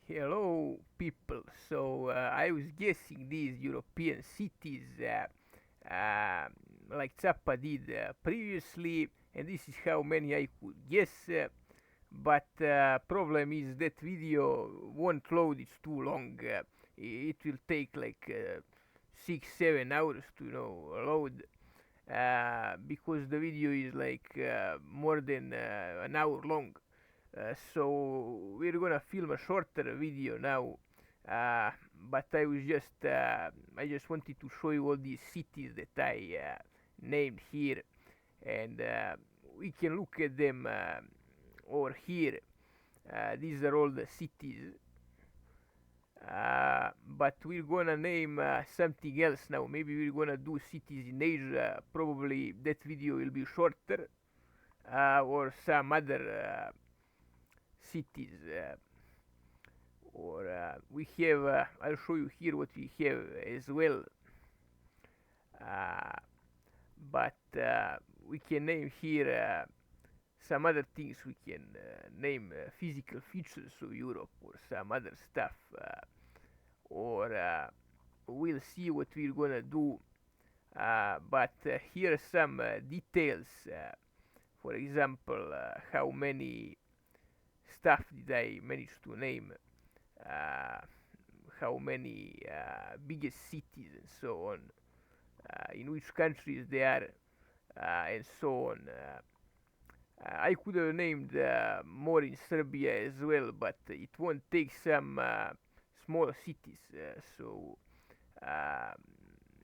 Hello, people. I was guessing these European cities, uh, like Zappa did previously, and this is how many I could guess. But problem is that video won't load. It's too long. It will take like 6, 7 hours to load. Because the video is like more than an hour long. So we're gonna film a shorter video now. But I just wanted to show you all these cities that I named here, and we can look at them over here. These are all the cities. But we're gonna name something else now. Maybe we're gonna do cities in Asia. Probably that video will be shorter, or some other cities. Or we have. I'll show you here what we have as well. Uh, but we can name here some other things. We can name physical features of Europe or some other stuff. Or we'll see what we're gonna do. But here are some details. For example, how many stuff did I manage to name? Uh, how many biggest cities and so on? In which countries they are, and so on. I could have named more in Serbia as well, but it won't take some small cities. So um,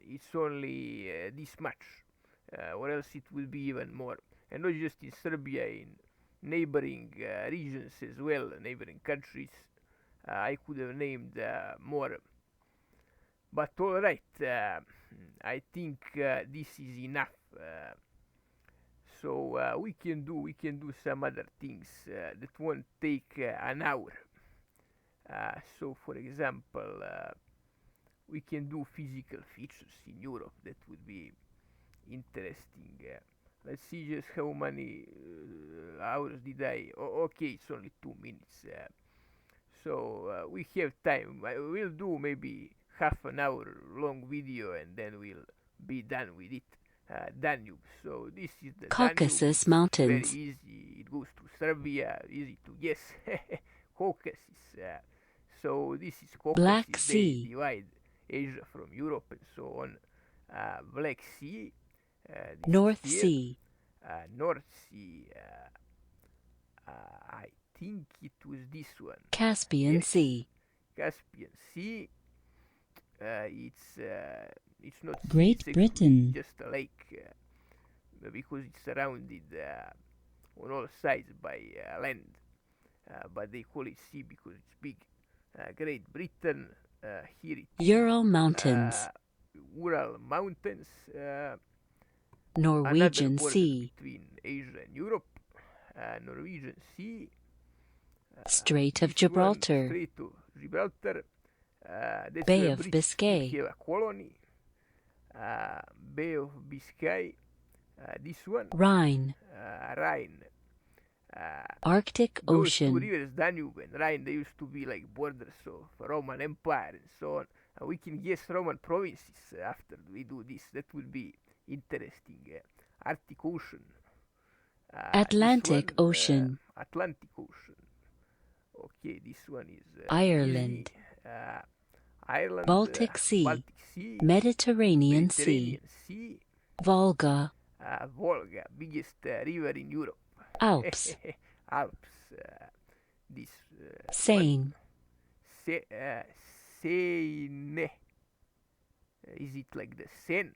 it's only this much, or else it will be even more. And not just in Serbia, in neighboring regions as well, neighboring countries. I could have named more. But alright, I think this is enough. So we can do some other things that won't take an hour. So for example, we can do physical features in Europe. That would be interesting. Let's see just how many hours did I. Okay, it's only 2 minutes. So we have time. We'll do maybe half an hour long video, and then we'll be done with it. Danube. So this is the Danube. Caucasus It's very Mountains, easy. It goes to Serbia. Easy to guess. Caucasus. So this is Caucasus. Black They Sea, divide Asia from Europe and so on. Black Sea. This is North here. Sea, North Sea. I think it was this one. Caspian Yes, Sea, Caspian Sea. It's not sea. It's Great actually Britain, just a lake because it's surrounded on all sides by land. But they call it sea because it's big. Great Britain. Here it is. Ural Mountains, Uh, Ural Mountains. Another Norwegian border Sea, between Asia and Europe. Norwegian Sea. Strait of This one, Gibraltar, Strait of Gibraltar. That's Bay where of British Biscay, have a colony. Bay of Biscay. This one, Rhine, Rhine. Uh, Arctic those two Ocean, rivers, Danube and Rhine, they used to be like borders of Roman Empire and so on. We can guess Roman provinces after we do this. That would be interesting. Arctic Ocean. This Atlantic one, Ocean, Atlantic Ocean. Okay, this one is easy. Ireland, Ireland, Baltic Sea, Baltic Sea, Mediterranean Sea, Mediterranean Sea, Volga, Volga, biggest river in Europe. Alps, Alps. This one, Seine, Seine. Is it like the Seine?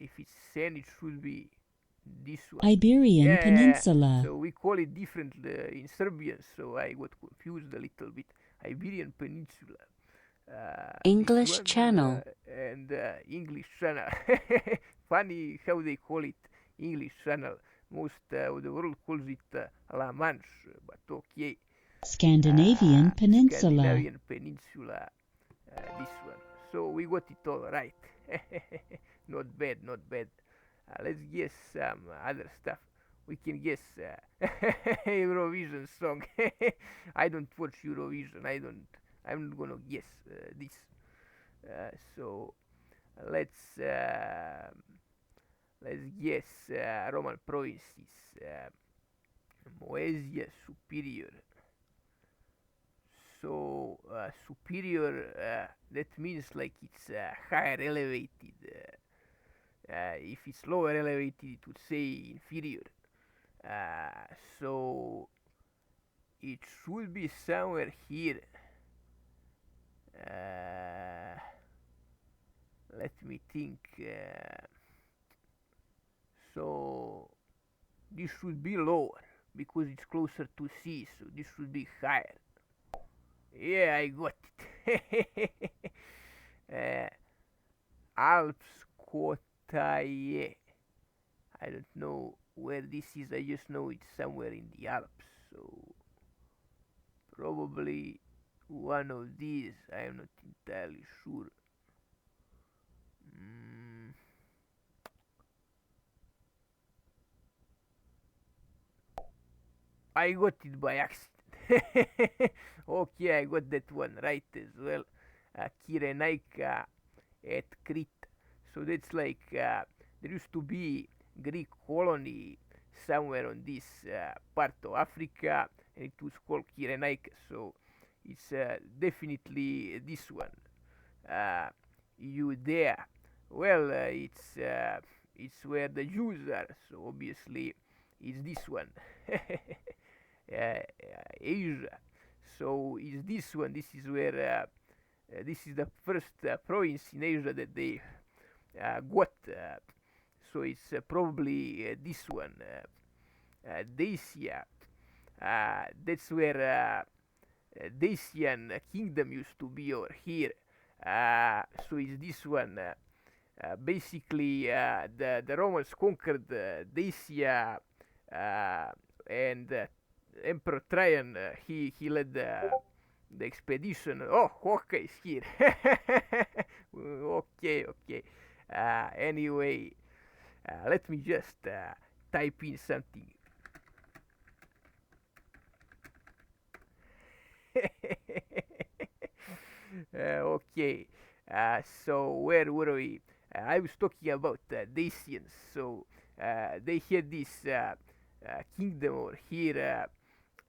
If it's Seine, it should be this one. Iberian Yeah, Peninsula, so we call it different in Serbian, so I got confused a little bit. Iberian Peninsula. English This one, Channel, and English Channel. Funny how they call it English Channel. Most of the world calls it La Manche, but okay. Scandinavian Peninsula, Scandinavian Peninsula. This one. So we got it all right. Not bad, not bad. Let's guess some other stuff. we can guess Eurovision song. I don't watch Eurovision. I'm not gonna guess this. So let's uh, let's guess Roman provinces. Moesia superior. So superior, that means like it's higher elevated. If it's lower elevated, it would say inferior. So it should be somewhere here. Let me think. So this should be lower because it's closer to sea, so this should be higher. Yeah, I got it. uh, Alps Kotaye. I don't know where this is. I just know it's somewhere in the Alps. So probably one of these. I am not entirely sure. Mm, I got it by accident. Okay, I got that one right as well. Kyrenaika at Crete. So that's like there used to be Greek colony somewhere on this part of Africa, and it was called Kyrenaika. So it's definitely this one. Uh, Judea. Well, it's where the Jews are. So obviously, it's this one. Asia. So is this one? This is where this is the first province in Asia that they got. So it's probably this one, Dacia. That's where Dacian kingdom used to be over here. So is this one? Basically, the Romans conquered Dacia, and Emperor Trajan. He led the expedition. Oh, okay, is here. Okay, okay. Anyway, let me just type in something. Okay. So where were we? I was talking about Dacians. So they had this kingdom over here,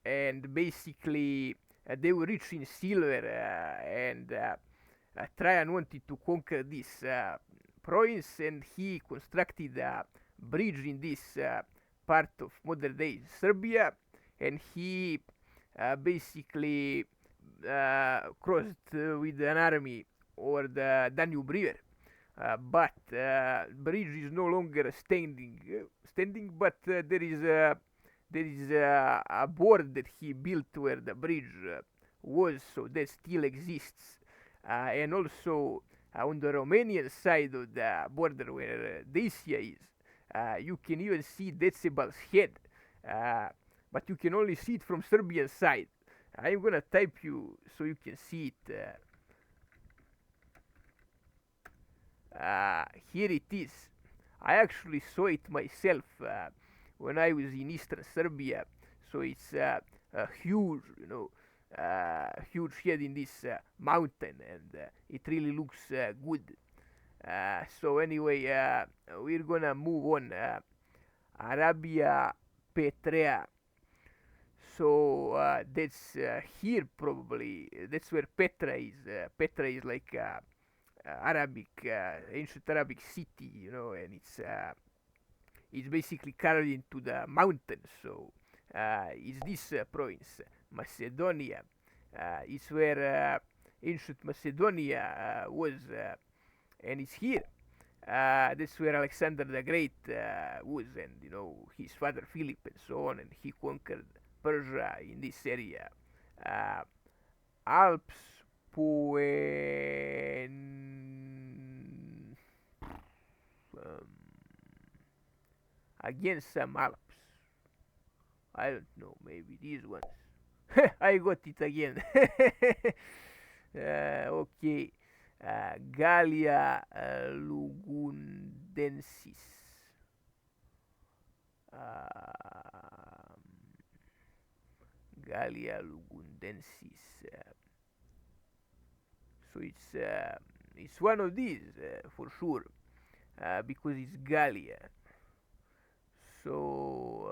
and basically they were rich in silver, and Trajan wanted to conquer this province, and he constructed a bridge in this part of modern day Serbia, and he basically crossed with an army over the Danube River. But bridge is no longer standing, but there is a board that he built where the bridge was, so that still exists. And also on the Romanian side of the border where Dacia is, you can even see Decebal's head, but you can only see it from Serbian side. I'm gonna type you so you can see it. Here it is. I actually saw it myself when I was in eastern Serbia. So it's a huge, huge head in this mountain, and it really looks good. So anyway, we're gonna move on. Arabia Petrea. So that's here probably. That's where Petra is. Petra is like Arabic, ancient Arabic city, and it's basically carved into the mountains. So it's this province, Macedonia. It's where ancient Macedonia was, and it's here. That's where Alexander the Great was, and his father Philip and so on, and he conquered Persia in this area. Alps um, again some Alps. I don't know, maybe these ones. I got it again. Okay. Gallia Lugundensis. Um, Gallia Lugundensis. So it's one of these for sure because it's Gallia. So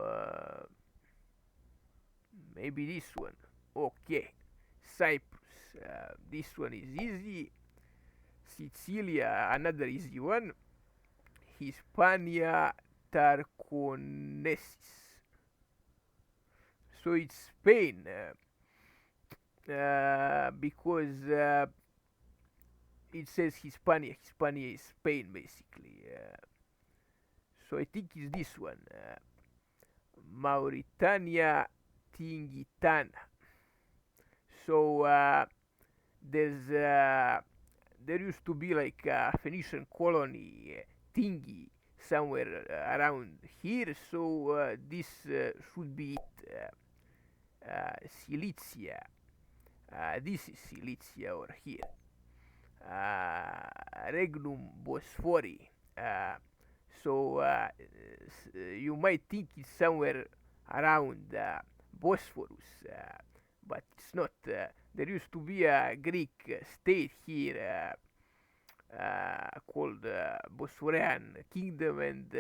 maybe this one. Okay, Cyprus. This one is easy. Sicilia, another easy one. Hispania Tarconesis. So it's Spain because it says Hispania. Hispania is Spain basically. So I think it's this one. Mauritania Tingitana. So there used to be like a Phoenician colony, Tingi, somewhere around here. So this should be it. Cilicia. This is Cilicia over here. Regnum Bosphori. So you might think it's somewhere around Bosphorus, but it's not. There used to be a Greek state here called Bosphorian Kingdom, and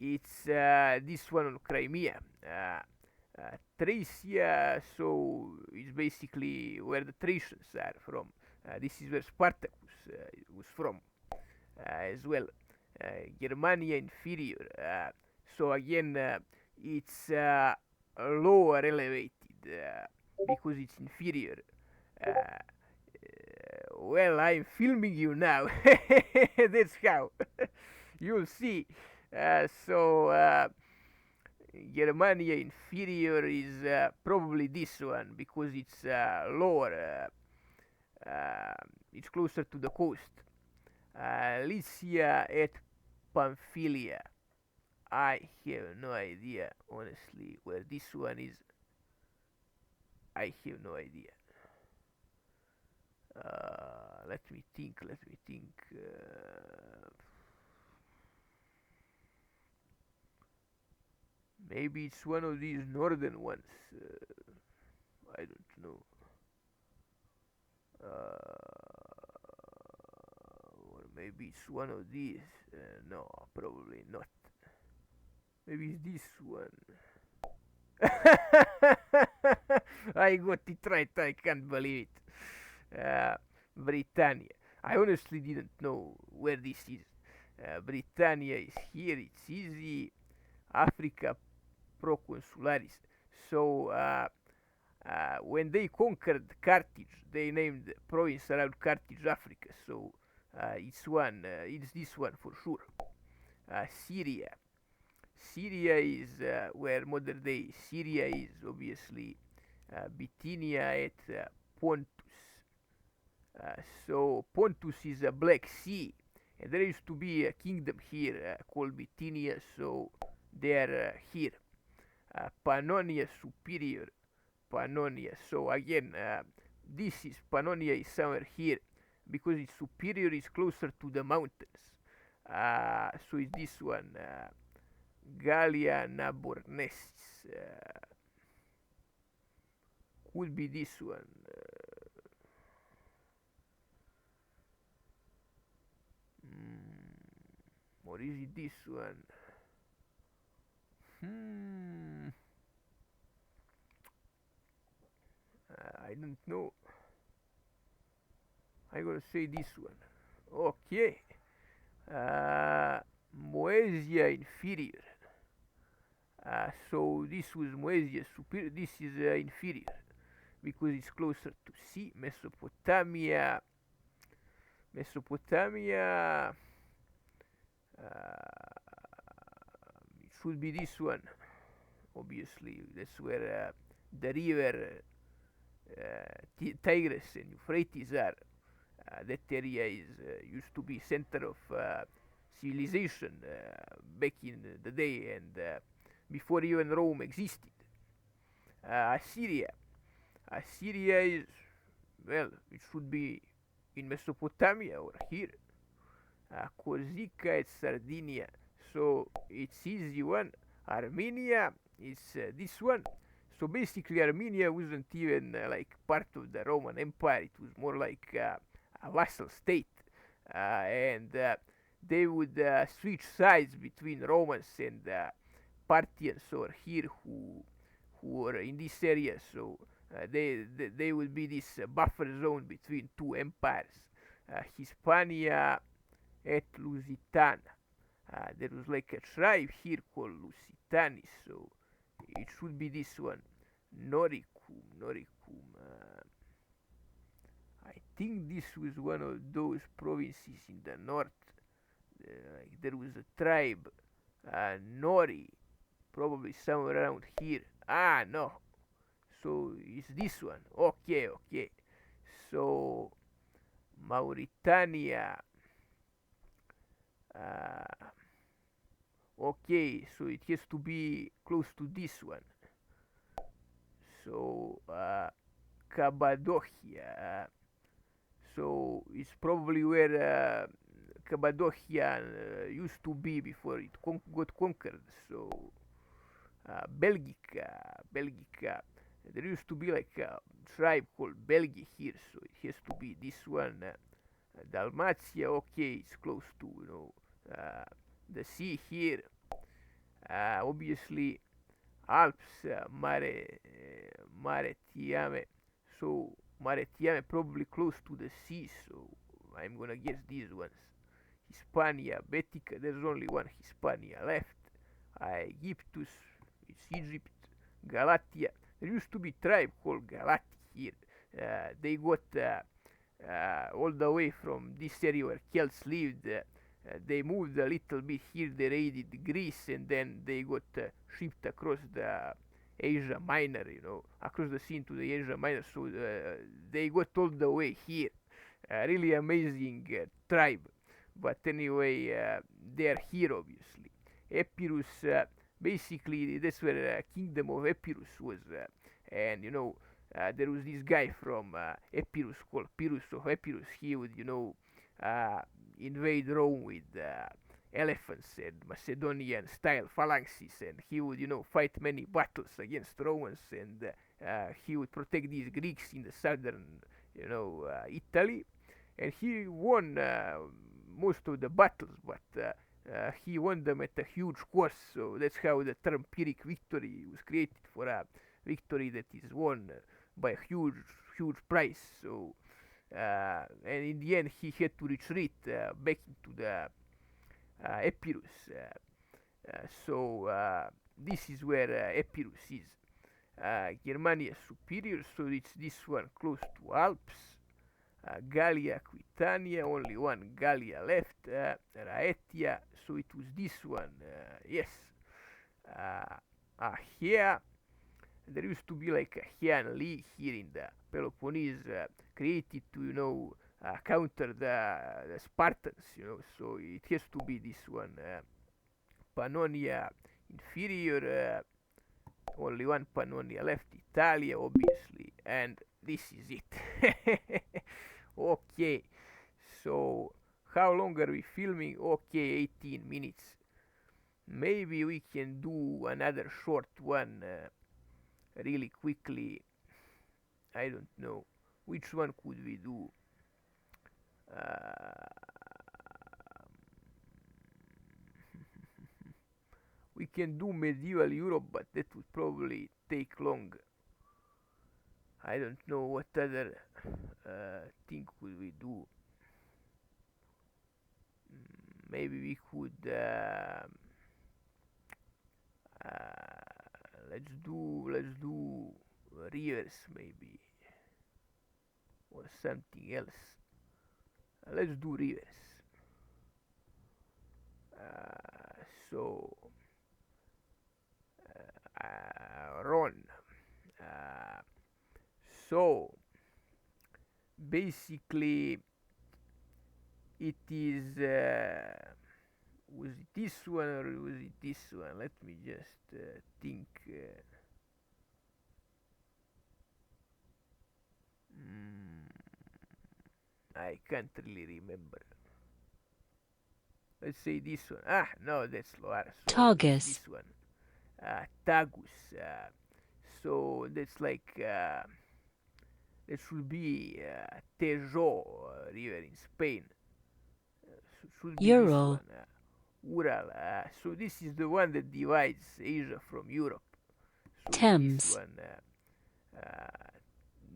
it's this one on Crimea. Thracia, so it's basically where the Thracians are from. This is where Spartacus was from as well. Germania Inferior. So again, it's lower elevated because it's inferior. Well, I'm filming you now. That's how. You'll see. So Germania Inferior is probably this one because it's lower. It's closer to the coast. Lycia et Pamphylia. I have no idea, honestly, where this one is. I have no idea. Let me think. Maybe it's one of these northern ones. I don't know. Or maybe it's one of these. No, probably not. Maybe it's this one. I got it right. I can't believe it. Britannia. I honestly didn't know where this is. Britannia is here. It's easy. Africa Proconsularis. So when they conquered Carthage, they named province around Carthage Africa. So it's one. It's this one for sure. Syria. Syria is where modern day Syria is, obviously. Bithynia at Pontus. So Pontus is a Black Sea, and there used to be a kingdom here called Bithynia, so they're here. Pannonia Superior. Pannonia. So again, this is Pannonia is somewhere here because it's superior, is closer to the mountains. So it's this one. Gallia Nabornesis. Could be this one. Or is it this one? I don't know. I'm gonna say this one. Okay. Moesia Inferior. So this was Moesia Superior. This is inferior because it's closer to sea. Mesopotamia. Mesopotamia. It should be this one. Obviously, that's where the river Tigris and Euphrates are. That area is used to be center of civilization back in the day and before even Rome existed. Assyria. Assyria is, well, it should be in Mesopotamia or here. Corsica and Sardinia. So it's easy one. Armenia is this one. So basically, Armenia wasn't even like part of the Roman Empire. It was more like a vassal state, and they would switch sides between Romans and Parthians over here who were in this area. So they would be this buffer zone between two empires, Hispania and Lusitania. There was like a tribe here called Lusitanis, so it should be this one, Noricum. Noricum. I think this was one of those provinces in the north. Like there was a tribe, Nori, probably somewhere around here. Ah, no. So it's this one. Okay, okay. So Mauritania. Uh, okay, so it has to be close to this one. So Cappadocia. So it's probably where Cappadocia used to be before it got conquered. So Belgica, Belgica. There used to be like a tribe called Belgi here, so it has to be this one. Dalmatia, okay, it's close to the sea here. Obviously, Alps, Maretiame. So Maretiame probably close to the sea, so I'm gonna guess these ones. Hispania, Betica. There's only one Hispania left. Egyptus, it's Egypt. Galatia. There used to be tribe called Galati here. They got all the way from this area where Celts lived. They moved a little bit here. They raided Greece, and then they got shipped across the Asia Minor, across the sea into the Asia Minor. So they got all the way here. Really amazing tribe. But anyway, they're here obviously. Epirus, basically, that's where Kingdom of Epirus was, and there was this guy from Epirus called Pyrrhus of Epirus. He would, uh, invade Rome with elephants and Macedonian style phalanxes, and he would, fight many battles against Romans, and he would protect these Greeks in the southern, Italy, and he won most of the battles, but he won them at a huge cost. So that's how the term Pyrrhic victory was created, for a victory that is won by a huge, huge price. So and in the end, he had to retreat back into the Epirus. So this is where Epirus is. Germania Superior, so it's this one close to Alps. Gallia Aquitania, only one Gallia left. Raetia, so it was this one. Yes. Here, there used to be like a Heian League here in the Peloponnese, created to, counter the Spartans, so it has to be this one. Pannonia Inferior, only one Pannonia left, Italia, obviously, and this is it. Okay, so how long are we filming? Okay, 18 minutes. Maybe we can do another short one really quickly. I don't know. Which one could we do? Uh, we can do medieval Europe, but that would probably take long. I don't know what other thing could we do. Maybe we could let's do rivers maybe, or something else. Let's do rivers. So Ron. So basically, it is. Was it this one or was it this one? Let me just think. I can't really remember. let's say this one. Ah, no, that's Loire. So Tagus. this one, Tagus. So that's like it should be Tejo river in Spain. Should be this Ural. one, Ural. So this is the one that divides Asia from Europe. So Thames. this one,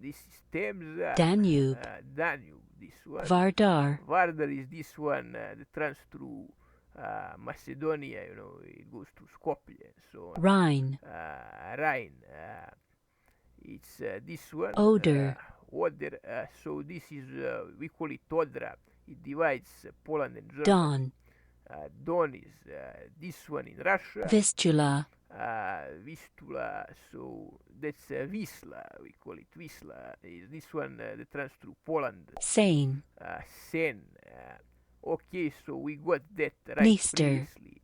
this is Thames. Danube. Danube. This one. Vardar. Vardar is this one that runs through Macedonia. You know, it goes to Skopje and so on. Rhine. Rhine. It's this one. Oder. Oder. So this is we call it Odra. It divides Poland and Germany. Don. Don is this one in Russia. Vistula. Vistula, so that's Wisla, we call it Wisla. Is this one that runs through Poland. Seine. Seine. Okay, so we got that right Dniester. previously.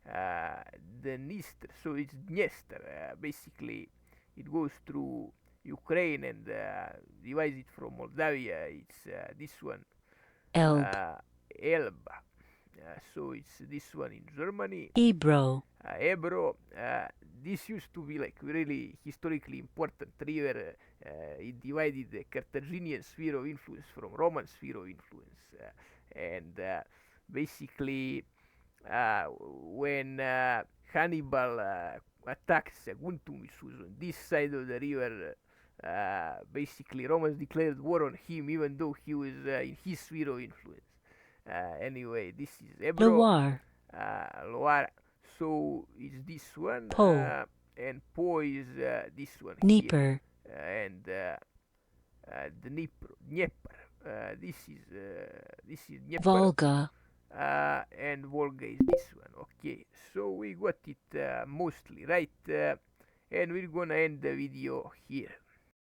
The Dniester, so it's Dniester. Basically, it goes through Ukraine and divides it from Moldavia. It's this one. Elbe. Elbe. So it's this one in Germany. Ebro. Ebro. This used to be like really historically important river. It divided the Carthaginian sphere of influence from Roman sphere of influence. And basically, when Hannibal attacked Saguntum, which was on this side of the river, basically Romans declared war on him, even though he was in his sphere of influence. Anyway, this is Ebro. Loire. Loire. So it's this one. Po. And Po is this one. Dnieper. And Dnieper. This is Dnieper. Volga. And Volga is this one. Okay, so we got it mostly right. And we're gonna end the video here.